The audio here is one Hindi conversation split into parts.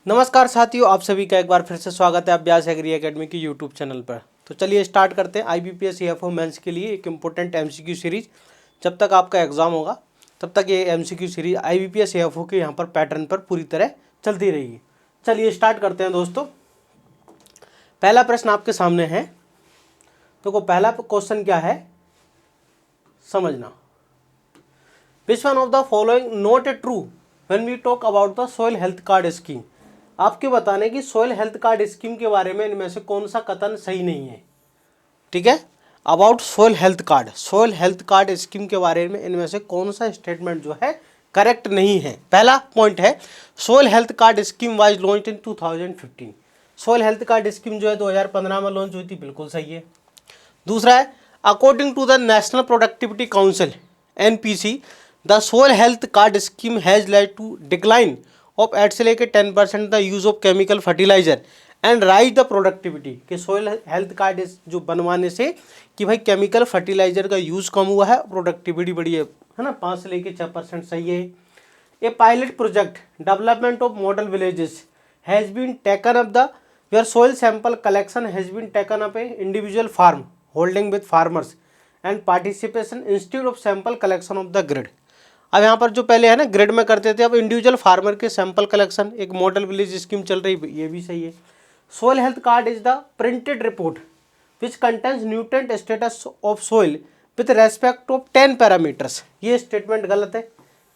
नमस्कार साथियों, आप सभी का एक बार फिर से स्वागत है अभ्यास एग्री एकेडमी की यूट्यूब चैनल पर। तो चलिए स्टार्ट करते हैं IBPS CFO मेंस के लिए एक इम्पोर्टेंट MCQ सीरीज। जब तक आपका एग्जाम होगा तब तक ये MCQ सीरीज IBPS CFO के यहाँ पर पैटर्न पर पूरी तरह चलती रहेगी। चलिए स्टार्ट करते हैं दोस्तों। पहला प्रश्न आपके सामने है, तो पहला क्वेश्चन क्या है समझना। Which one of the following not true when we talk about the soil health card scheme. आपके बताने की सॉइल हेल्थ कार्ड स्कीम के बारे में इनमें से कौन सा कथन सही नहीं है। ठीक है, about soil health card scheme के बारे में इनमें से कौन सा स्टेटमेंट जो है करेक्ट नहीं है। पहला पॉइंट है, soil health card scheme was launched in 2015। Soil health card scheme जो है 2015 में लॉन्च हुई थी, बिल्कुल सही है। दूसरा है, according to the National Productivity Council NPC the soil health card scheme has led to decline of 8 से लेकर 10% the use of chemical fertiliser and rise the productivity. कि सॉइल हेल्थ कार्ड जो बनवाने से कि भाई केमिकल फर्टिलाइजर का यूज़ कम हुआ है, प्रोडक्टिविटी बढ़ी है ना, 5 से लेकर 6% सही है। A pilot project development of model villages has been taken up the where soil sample collection has been taken up a individual farm holding with farmers and participation institute of sample collection of the grid. अब यहाँ पर जो पहले है ना ग्रिड में करते थे, अब इंडिविजुअल फार्मर के सैंपल कलेक्शन, एक मॉडल विलेज स्कीम चल रही, ये भी सही है। Soil health card is the printed report which contains nutrient status of soil with respect of 10 parameters. ये स्टेटमेंट गलत है,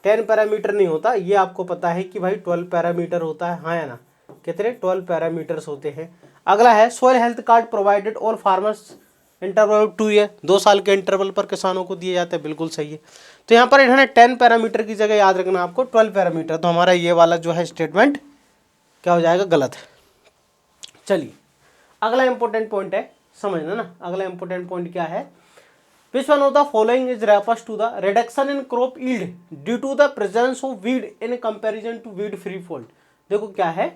10 पैरामीटर नहीं होता, ये आपको पता है कि भाई 12 पैरामीटर होता है, हाँ या ना, कितने 12 पैरामीटर्स होते हैं। अगला है, soil health card provided all farmers interval 2 year, 2 साल के इंटरवल पर किसानों को दिए जाते हैं, बिल्कुल सही है। तो यहाँ पर इन्होंने 10 पैरामीटर की जगह याद रखना आपको 12 पैरामीटर, तो हमारा ये वाला जो है स्टेटमेंट क्या हो जाएगा, गलत है। चलिए अगला इंपॉर्टेंट पॉइंट है, समझना ना। अगला इंपॉर्टेंट पॉइंट क्या है, which one of the following is refers to the reduction in crop yield due to the presence of weed in comparison to weed free fold. देखो क्या है,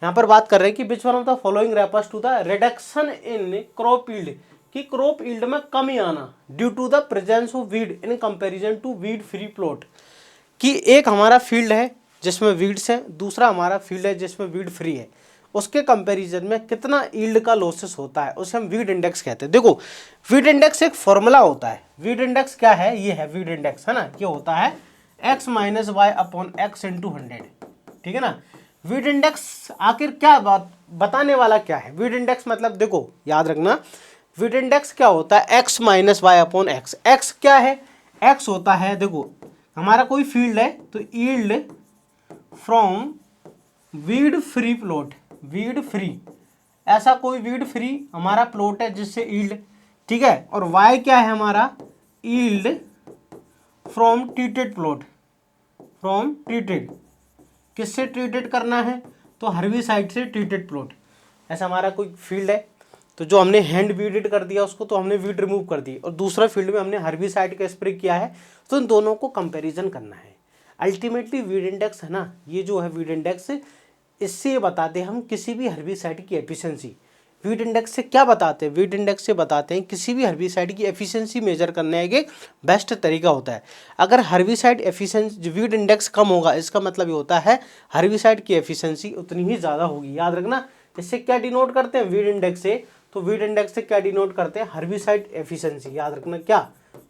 यहाँ पर बात कर रहे हैं कि which one of the following refers to the reduction in crop yield, कि क्रॉप यील्ड में कमी आना due to the presence of weed in comparison to weed free plot. कि एक हमारा फील्ड है जिसमें वीड्स है, दूसरा हमारा फील्ड है जिसमें वीड फ्री है, उसके कंपैरिजन में कितना यील्ड का लॉसेस होता है, उसे हम वीड इंडेक्स कहते हैं। देखो वीड इंडेक्स एक फॉर्मूला होता है। वीड इंडेक्स क्या है, ये है वीड इंडेक्स, है ना, ये होता है x minus y upon x into 100। ठीक है ना। वीड इंडेक्स आखिर क्या बात बताने वाला क्या है, वीड इंडेक्स मतलब देखो याद रखना, वीड इंडेक्स क्या होता है, x minus y upon x. X क्या है, x होता है, देखो हमारा कोई फील्ड है तो yield from weed free plot, weed free, ऐसा कोई वीड फ्री हमारा प्लॉट है जिससे यील्ड, ठीक है। और y क्या है हमारा, yield from treated plot, from treated, किससे ट्रीटेड करना है, तो हर्बिसाइड से ट्रीटेड प्लॉट। ऐसा हमारा कोई फील्ड है तो जो हमने हैंड वीडेड कर दिया उसको, तो हमने वीड रिमूव कर दी, और दूसरा फील्ड में हमने हर्बिसाइड का स्प्रे किया है, तो इन दोनों को कंपैरिजन करना है। अल्टीमेटली वीड इंडेक्स है ना, ये जो है वीड इंडेक्स, इससे बताते हैं हम किसी भी हर्बिसाइड की एफिशिएंसी। वीड इंडेक्स से क्या बताते हैं, वीड इंडेक्स से बताते हैं किसी भी हर्बिसाइड की एफिशिएंसी मेजर करने का एक बेस्ट तरीका होता है। अगर हर्बिसाइड एफिशिएंसी वीड इंडेक्स कम होगा, इसका मतलब ये होता है हर्बिसाइड की एफिशिएंसी उतनी ही ज़्यादा होगी। याद रखना, इससे क्या डिनोट करते हैं वीड इंडेक्स से, तो वीड इंडेक्स से क्या डिनोट करते हैं, हर्बिसाइड एफिशिएंसी। याद रखना क्या,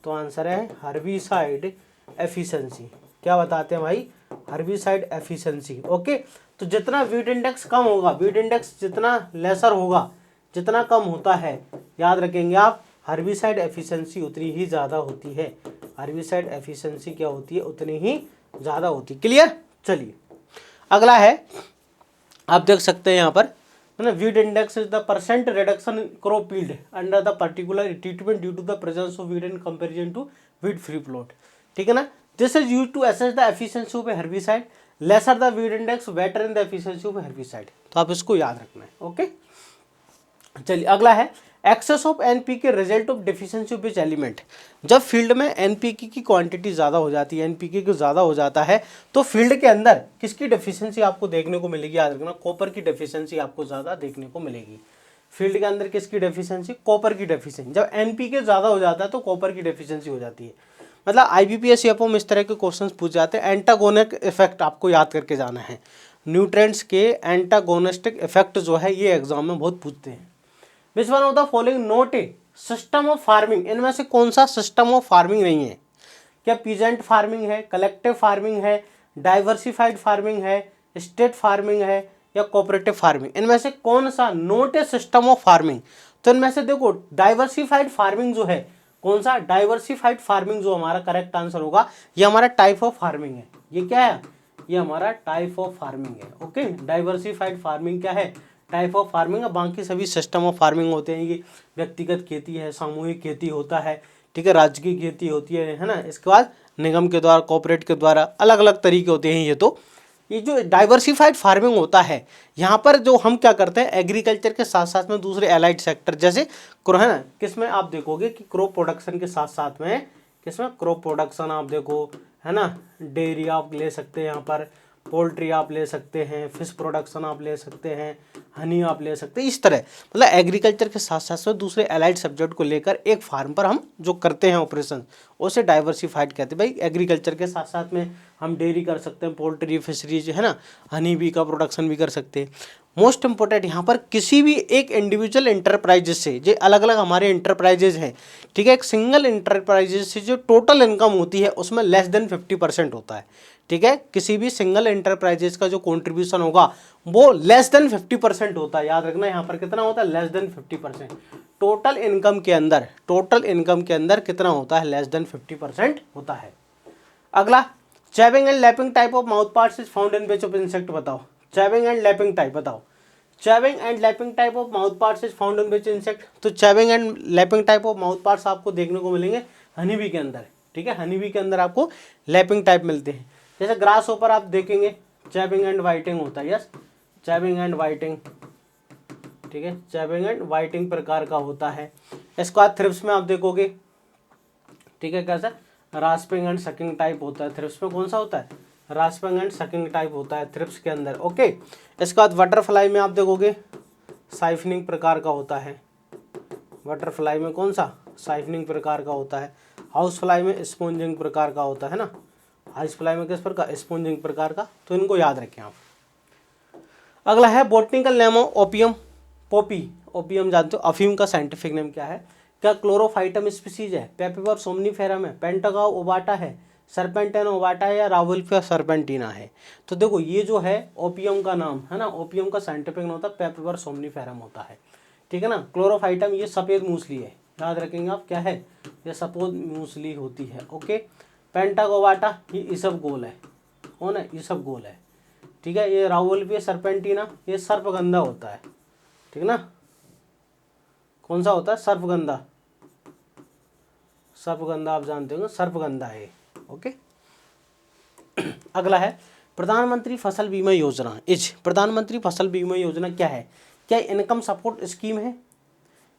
तो आंसर है हर्बिसाइड एफिशिएंसी। क्या बताते हैं भाई, हर्बिसाइड एफिशिएंसी। ओके, तो जितना वीड इंडेक्स कम होगा, वीड इंडेक्स जितना लेसर होगा, जितना कम होता है, याद रखेंगे आप, हर्बिसाइड एफिशिएंसी उतनी ही ज़्यादा होती है। हर्बिसाइड एफिशिएंसी क्या होती है, उतनी ही ज़्यादा होती है। क्लियर। चलिए अगला है, आप देख सकते हैं यहाँ पर, है ना, weed index is the percent reduction in crop yield under the particular treatment due to the presence of weed in comparison to weed free plot. ठीक है ना। This is used to assess the efficiency of a herbicide, lesser the weed index better in the efficiency of herbicide. तो आप इसको याद रखना है। ओके, चलिए अगला है, excess of NPK result of deficiency of which element. जब फील्ड में NPK की क्वांटिटी ज़्यादा हो जाती है, NPK को ज़्यादा हो जाता है, तो फील्ड के अंदर किसकी डेफिशिएंसी आपको देखने को मिलेगी, याद रखना, कॉपर की डेफिशिएंसी आपको ज़्यादा देखने को मिलेगी। फील्ड के अंदर किसकी डेफिशिएंसी, कॉपर की डेफिशिएंसी। जब NPK ज़्यादा हो जाता है तो कॉपर की डेफिशिएंसी हो जाती है। मतलब IBPS CFO में इस तरह के क्वेश्चन पूछ जाते हैं। एंटागोनिक इफेक्ट आपको याद करके जाना है। न्यूट्रिएंट्स के एंटागोनिस्टिक इफेक्ट जो है ये एग्जाम में बहुत पूछते हैं। विच one of the following note A system of farming, इनमें से कौन सा सिस्टम ऑफ फार्मिंग नहीं है? क्या पीजेंट फार्मिंग है, कलेक्टिव फार्मिंग है, डाइवर्सिफाइड फार्मिंग है, स्टेट फार्मिंग है या कोऑपरेटिव फार्मिंग? इनमें से कौन सा note A system of farming? तो इनमें से देखो डाइवर्सिफाइड फार्मिंग जो है, कौन सा डाइवर्सिफाइड फार्मिंग जो हमारा करेक्ट आंसर होगा, ये हमारा टाइप ऑफ फार्मिंग है। ये क्या है? ये हमारा टाइप ऑफ फार्मिंग है। ओके, डाइवर्सिफाइड फार्मिंग क्या है? टाइप ऑफ फार्मिंग है। बाकी सभी सिस्टम ऑफ फार्मिंग होते हैं, ये व्यक्तिगत खेती है, सामूहिक खेती होता है, ठीक है, राज्य की खेती होती है ना, इसके बाद निगम के द्वारा, कॉर्पोरेट के द्वारा, अलग अलग तरीके होते हैं। ये जो डाइवर्सिफाइड फार्मिंग होता है, यहाँ पर जो हम क्या करते हैं, एग्रीकल्चर के साथ साथ में दूसरे एलाइड सेक्टर जैसे है ना, किसमें आप देखोगे कि क्रॉप प्रोडक्शन के साथ साथ में, किसमें, क्रॉप प्रोडक्शन आप देखो, है ना, डेयरी आप ले सकते हैं, यहाँ पर पोल्ट्री आप ले सकते हैं, फिश प्रोडक्शन आप ले सकते हैं, हनी आप ले सकते हैं। इस तरह मतलब एग्रीकल्चर के साथ साथ में दूसरे एलाइड सब्जेक्ट को लेकर एक फार्म पर हम जो करते हैं ऑपरेशन, उसे डाइवर्सिफाइड कहते हैं। भाई एग्रीकल्चर के साथ साथ में हम डेयरी कर सकते हैं, पोल्ट्री, फिशरीज, है ना, हनी बी का प्रोडक्शन भी कर सकते हैं। मोस्ट इंपॉर्टेंट यहाँ पर किसी भी एक इंडिविजुअल इंटरप्राइजेज से, जो अलग अलग हमारे इंटरप्राइजेज हैं, ठीक है, एक सिंगल इंटरप्राइजेज से जो टोटल इनकम होती है उसमें लेस देन 50% होता है। ठीक है, किसी भी सिंगल इंटरप्राइजेज का जो कंट्रीब्यूशन होगा वो लेस देन 50% होता है। याद रखना यहाँ पर कितना होता है, लेस देन 50%। टोटल इनकम के अंदर, टोटल इनकम के अंदर कितना होता है, लेस देन 50% होता है। अगला, chewing and lapping type of mouth parts is found in which of insect? बताओ, चैविंग एंड लैपिंग टाइप बताओ, chewing and lapping type of mouth parts is found in which insect? तो chewing and lapping type of mouth parts आपको देखने को मिलेंगे हनी बी के अंदर। ठीक है, हनी बी के अंदर आपको लैपिंग टाइप मिलते हैं। जैसे ग्रास ऊपर आप देखेंगे चैविंग एंड वाइटिंग होता है, यस, चैविंग एंड वाइटिंग, ठीक है, चैविंग एंड वाइटिंग प्रकार का होता है। इसके बाद थ्रिप्स में आप देखोगे, ठीक है, कैसा रास्पिंग एंड सकिंग टाइप होता है। थ्रिप्स में कौन सा होता है, रास्पिंग एंड सकिंग टाइप होता है थ्रिप्स के अंदर। ओके, इसके बाद बटरफ्लाई में आप देखोगे साइफनिंग प्रकार का होता है। बटरफ्लाई में कौन सा, साइफनिंग प्रकार का होता है। हाउस फ्लाई में स्पॉन्जिंग प्रकार का होता है ना, हाउस फ्लाई में किस प्रकार, स्पॉन्जिंग प्रकार का। तो इनको याद रखें आप। अगला है botanical name of opium, Poppy, opium जानते हो, अफीम का साइंटिफिक नेम क्या है? क्या क्लोरोफाइटम स्पीसीज है, पेपिवर सोमनीफेरम है, पेंटागाउ ओवाटा है, सरपेंटेन ओवाटा है या रावुल्फिया सरपेंटिना है? तो देखो ये जो है ओपियम का नाम है ना, ओपियम का साइंटिफिक नाम होता है पेपिवर सोमनीफेरम होता है। ठीक है ना, क्लोरोफाइटम ये सफ़ेद मूसली है, याद रखेंगे आप, क्या है, ये सफ़ेद मूसली होती है। ओके, पेंटागोवाटा ये इसबगोल है, कौन है, इसबगोल है। ठीक है, ये रावुल्फिया सरपेंटिना ये सर्पगंधा होता है। ठीक है ना, कौन सा होता है, सर्पगंधा, सर्पगंधा आप जानते होंगे, सर्पगंधा है। ओके, अगला है प्रधानमंत्री फसल बीमा योजना इज, प्रधानमंत्री फसल बीमा योजना क्या है? क्या इनकम सपोर्ट स्कीम है,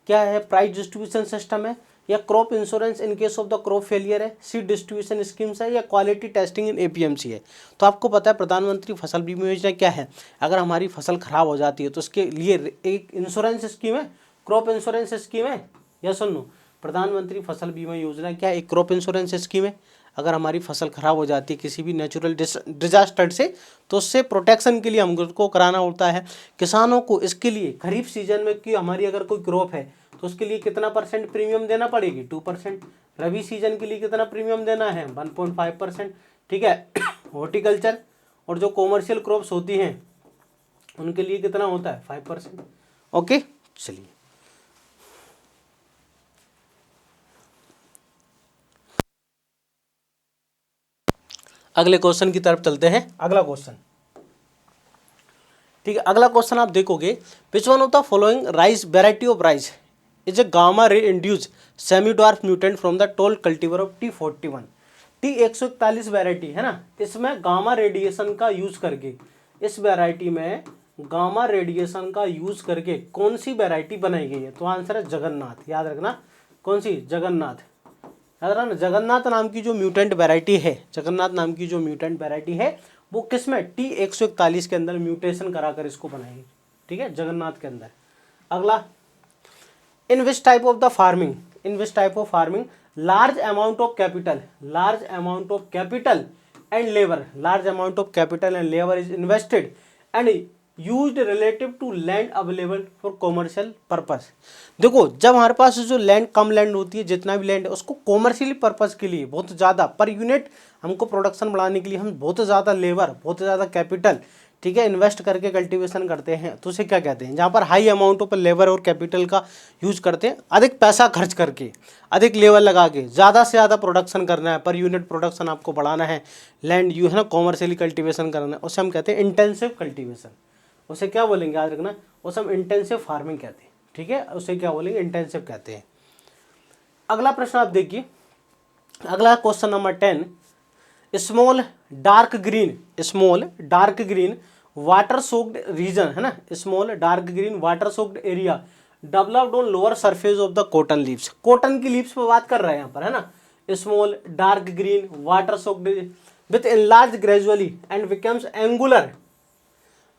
क्या है प्राइस डिस्ट्रीब्यूशन सिस्टम है, या crop insurance in case of the crop failure है, सीड डिस्ट्रीब्यूशन स्कीम्स है, या क्वालिटी टेस्टिंग इन एपीएमसी है? तो आपको पता है प्रधानमंत्री फसल बीमा योजना क्या है। अगर हमारी फसल खराब हो जाती है तो उसके लिए एक इंश्योरेंस स्कीम है, क्रॉप इंश्योरेंस स्कीम है, या सुन लो, प्रधानमंत्री फसल बीमा योजना क्या है, एक क्रॉप इंश्योरेंस स्कीम है। अगर हमारी फसल खराब हो जाती है किसी भी नेचुरल डिजास्टर से, तो उससे प्रोटेक्शन के लिए हमको कराना होता है। किसानों को इसके लिए खरीफ सीजन में कि हमारी अगर कोई क्रॉप है तो उसके लिए कितना % प्रीमियम देना पड़ेगी, 2%। रबी सीजन के लिए कितना प्रीमियम देना है, 1.5%। ठीक है, हॉर्टिकल्चर और जो कॉमर्शियल क्रॉप्स होती हैं उनके लिए कितना होता है, 5%। ओके, चलिए अगले क्वेश्चन की तरफ चलते हैं। अगला क्वेश्चन, ठीक है, अगला क्वेश्चन आप देखोगे, विच one of the following rice variety of rice is a gamma ray induced semi dwarf mutant from the toll cultivar of T41। T141 variety है ना, इसमें गामा रेडिएशन का यूज करके, इस वैरायटी में गामा रेडिएशन का यूज करके कौन सी वैरायटी बनाई गई है? तो आंसर है जगन्नाथ। याद रखना, कौन सी, जगन्नाथ। याद रखना, जगन्नाथ नाम की जो म्यूटेंट वैरायटी है, जगन्नाथ नाम की जो म्यूटेंट वैरायटी है वो किस में, T141 के अंदर म्यूटेशन कराकर इसको बनाएगी। ठीक है, जगन्नाथ के अंदर। अगला, in which type of the farming, in which type of farming large amount of capital, large amount of capital and labour, large amount of capital and labour is invested and used relative to land available for commercial purpose. देखो जब हमारे पास जो लैंड कम लैंड होती है, जितना भी लैंड है उसको कॉमर्शियली पर्पस के लिए बहुत ज़्यादा पर यूनिट हमको प्रोडक्शन बढ़ाने के लिए हम बहुत ज़्यादा लेबर, बहुत ज़्यादा कैपिटल, ठीक है, इन्वेस्ट करके कल्टीवेशन करते हैं, तो उसे क्या कहते हैं, जहाँ पर हाई अमाउंट पर लेबर और कैपिटल का यूज करते हैं, अधिक पैसा खर्च करके, अधिक लेबर लगा के ज़्यादा से ज़्यादा प्रोडक्शन करना है, पर यूनिट प्रोडक्शन आपको बढ़ाना है, लैंड यू है ना कॉमर्शियली कल्टीवेशन करना है, उसे हम कहते हैं इंटेंसिव कल्टीवेशन। उसे क्या बोलेंगे याद रखना, उसे हम इंटेंसिव फार्मिंग कहते हैं, ठीक है, उसे क्या बोलेंगे, इंटेंसिव कहते हैं। अगला प्रश्न आप देखिए, अगला question number 10, small dark green water soaked region है ना, small dark green water soaked area developed on lower surface of the cotton leaves. Cotton की लीव्स पे बात कर रहे हैं यहाँ पर है ना, small dark green water soaked with enlarged gradually and becomes angular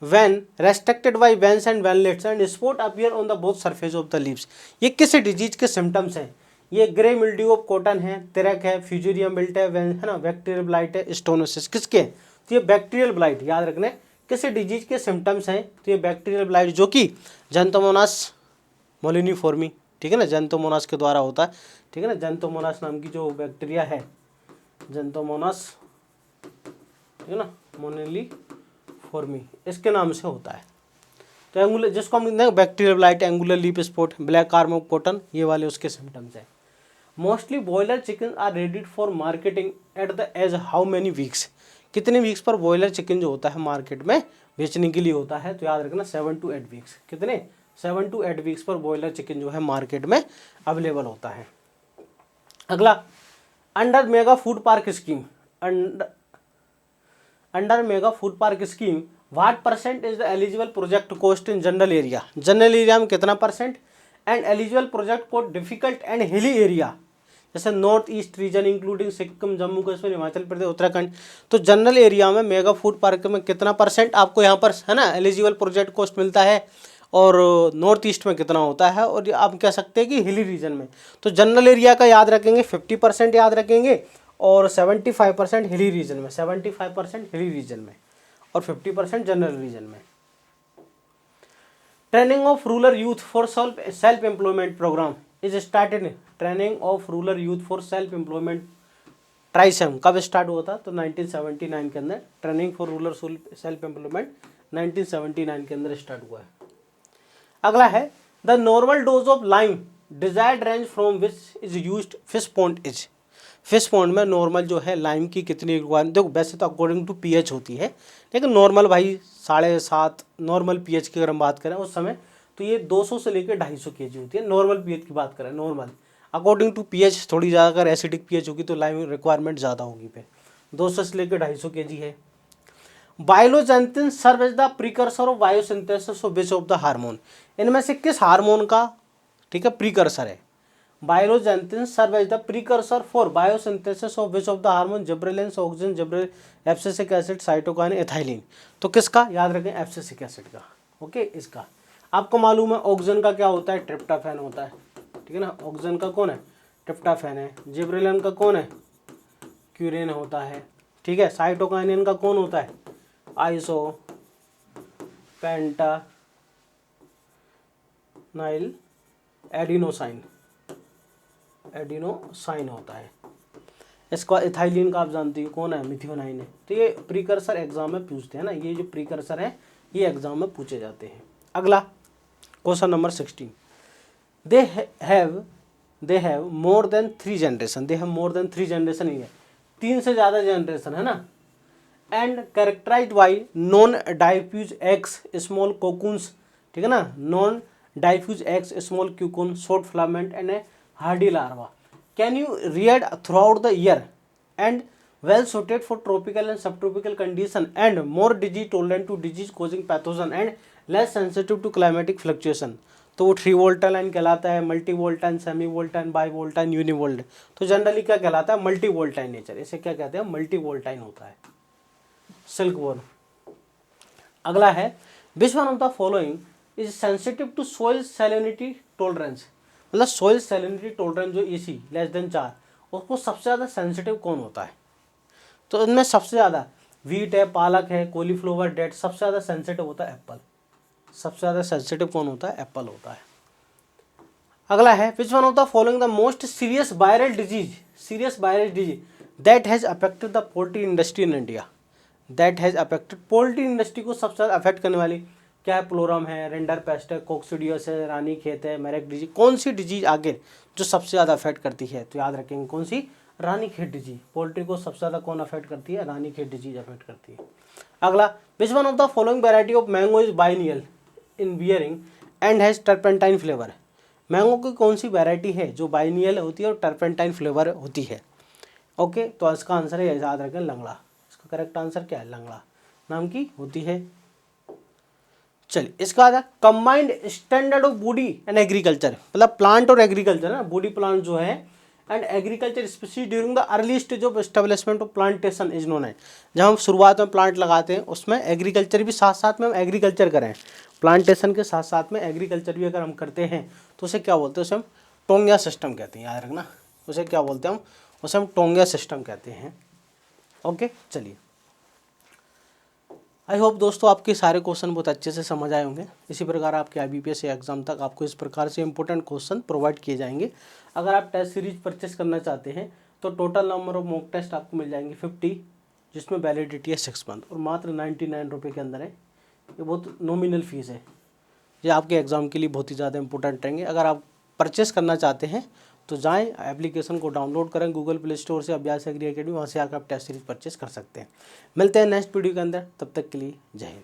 when restricted by veins and ventlets and spot appear on the both surface of the leaves। ये किस डिजीज के सिम्टम्स हैं, ये ग्रे मिल्ड्यू ऑफ कॉटन है, तिरक है, फ्यूजेरियम बिल्ट है ना, बैक्टीरियल ब्लाइट है, स्टोनोसिस, किसके, तो ये बैक्टीरियल ब्लाइट याद रखने, किस डिजीज के सिम्टम्स हैं, तो ये बैक्टीरियल ब्लाइट जो कि जेंटोमोनास मोलिनीफॉर्मी, ठीक है ना, जेंटोमोनास के द्वारा होता है, ठीक है ना, जेंटोमोनास नाम की जो बैक्टीरिया है, जेंटोमोनास, ठीक है ना, मोलिनीफॉर्मी, इसके नाम से होता है। तो एंगुलर, जिसको हम bacterial blight, angular leaf spot, black arm of cotton, ये वाले उसके सिम्टम्स हैं। Mostly boiler chicken are ready for marketing at the age how many weeks, कितने वीक्स पर बॉयलर चिकन जो होता है मार्केट में बेचने के लिए होता है, तो याद रखना 7 to 8 वीक्स, कितने, 7 to 8 वीक्स पर बॉयलर चिकन जो है मार्केट में अवेलेबल होता है। अगला, under mega food park scheme, under mega food park scheme what percent is the eligible project cost in general area, general area में कितना परसेंट, एंड एलिजिबल प्रोजेक्ट को डिफिकल्ट एंड हिली एरिया जैसे north east region including Sikkim, Jammu Kashmir, Himachal Pradesh, Uttarakhand, तो जनरल एरिया में मेगा फूड पार्क में कितना परसेंट आपको यहाँ पर है ना एलिजिबल प्रोजेक्ट कॉस्ट मिलता है, और नॉर्थ ईस्ट में कितना होता है, और आप कह सकते हैं कि हिली रीजन में, तो जनरल एरिया का याद रखेंगे 50% याद रखेंगे, और 75% हिली रीजन में, 75% हिली रीजन में और 50% जनरल रीजन में। Training of rural youth for self employment programme is started, training of rural youth for self employment TRYSEM कब स्टार्ट हुआ था, तो 1979 के अंदर, training for rural self employment 1979 के अंदर स्टार्ट हुआ है। अगला है the normal dose of lime desired range from which is used fish pond is, fish pond में नॉर्मल जो है लाइम की कितनी रिक्वायरमेंट, देखो वैसे तो अकॉर्डिंग टू पीएच होती है, लेकिन नॉर्मल भाई 7.5 नॉर्मल पीएच की अगर हम बात करें उस समय, तो ये 200 से लेकर 250 kg होती है, नॉर्मल पीएच की बात करें, नॉर्मल अकॉर्डिंग टू पीएच थोड़ी ज़्यादा अगर एसिडिक पीएच होगी तो लाइम रिक्वायरमेंट ज़्यादा होगी, पे 200 से लेकर 250 kg है। Violaxanthin serve as the precursor of biosynthesis of which of the hormone, इनमें से किस हार्मोन का, ठीक है, प्रीकर्सर है, violaxanthin serve as the precursor for biosynthesis of which of the hormone, gibberellins, auxin, gibberellin, abscisic acid, cytokinin, ethylene, तो किसका याद रखें, एब्सिसिक एसिड का, ओके, इसका। आपको मालूम है ऑक्सिन का क्या होता है, ट्रिप्टोफैन होता है, ठीक है ना, ऑक्सिन का कौन है, ट्रिप्टोफैन है, जिब्रेलिन का कौन है, क्यूरेन होता है, ठीक है, साइटोकाइनिन का कौन होता है, आइसो पेंटानाइल एडिनोसाइन, एडिनोसाइन होता है। इसका इथाइलिन का आप जानते हो कौन है, मिथियोनाइन है। तो ये प्रीकर्सर एग्जाम में पूछते हैं ना, ये जो प्रीकर्सर है ये एग्जाम में पूछे जाते हैं। अगला question number 16, they have more than 3 generation, they have more than 3 generation ही है, 3 से ज़्यादा जनरेशन है ना, and characterised by non diffuse eggs small cocoons, ठीक है ना, non diffuse eggs small cocoon short filament and a hardy larva, can you reared throughout the year and well suited for tropical and subtropical condition and more disease tolerant to disease causing pathogen and less sensitive to climatic fluctuation, तो वो 3 वोल्टाइन कहलाता है, मल्टी वोल्टाइन, सेमी वोल्टाइन, बाई वोल्टाइन, यूनिवोल्ट, तो जनरली क्या कहलाता है, मल्टी वोल्टाइन नेचर, इसे क्या कहते हैं, मल्टी वोल्टाइन होता है, सिल्कवॉर्म। अगला है which one of the following is sensitive to soil salinity tolerance, मतलब सोइल सैलिनिटी टॉलरेंस जो EC <4 उसको सबसे ज़्यादा सेंसिटिव कौन होता है, तो इनमें सबसे ज़्यादा वीट है, पालक है, कॉलीफ्लावर, डेट। सबसे ज़्यादा सेंसिटिव होता है एप्पल। सबसे ज़्यादा सेंसिटिव कौन होता है? एप्पल होता है। अगला है which one of the following the most serious viral disease that has affected the poultry industry in India. That has affected poultry industry को सबसे ज़्यादा अफेक्ट करने वाली क्या है? प्लोरम है, रिंडरपेस्ट है, कोक्सीडियस है, रानीखेत है, मेरेक डिजीज। कौन सी डिजीज आगे जो सबसे ज़्यादा अफेक्ट करती है? तो याद रखेंगे कौन सी? रानीखेत डिजीज। पोल्ट्री को सबसे ज़्यादा कौन अफेक्ट करती है? रानीखेत डिजीज अफेक्ट करती है। अगला विच one of the following variety of mango is biennial in bearing and has turpentine flavour. Mango की कौन सी वेराइटी है जो बाइनियल होती है और टर्पेंटाइन फ्लेवर होती है? ओके, तो इसका आंसर है, याद रखें, लंगड़ा। इसका करेक्ट आंसर क्या है? लंगड़ा नाम की होती है। चलिए, इसका आता है combined standard of woody and agriculture, मतलब प्लांट और एग्रीकल्चर ना, वुडी प्लांट जो है and agriculture species during the early stage of establishment of plantation is known है। जब हम शुरुआत में प्लांट लगाते हैं उसमें एग्रीकल्चर भी साथ साथ में हम एग्रीकल्चर करें, प्लांटेशन के साथ साथ में एग्रीकल्चर भी अगर हम करते हैं तो उसे क्या बोलते हैं? उसे हम टोंगिया सिस्टम कहते हैं। याद रखना, उसे क्या बोलते हैं? उसे हम टोंगिया सिस्टम कहते हैं। ओके, चलिए, आई होप दोस्तों आपके सारे क्वेश्चन बहुत अच्छे से समझ आए होंगे। इसी प्रकार आपके IBPS एग्जाम तक आपको इस प्रकार से इंपॉर्टेंट क्वेश्चन प्रोवाइड किए जाएंगे। अगर आप टेस्ट सीरीज परचेस करना चाहते हैं तो total number of mock test आपको मिल जाएंगे 50, जिसमें वैलिडिटी है 6 मंथ और मात्र 99 रुपये के अंदर है। ये बहुत नॉमिनल फीस है, ये आपके एग्ज़ाम के लिए बहुत ही ज़्यादा इंपॉर्टेंट रहेंगे। अगर आप परचेस करना चाहते हैं तो जाएं, एप्लीकेशन को डाउनलोड करें गूगल प्ले स्टोर से, अभ्यास एग्री एकेडमी, वहाँ से आकर आप टेस्ट सीरीज परचेस कर सकते हैं। मिलते हैं नेक्स्ट वीडियो के अंदर, तब तक के लिए जय हिंद।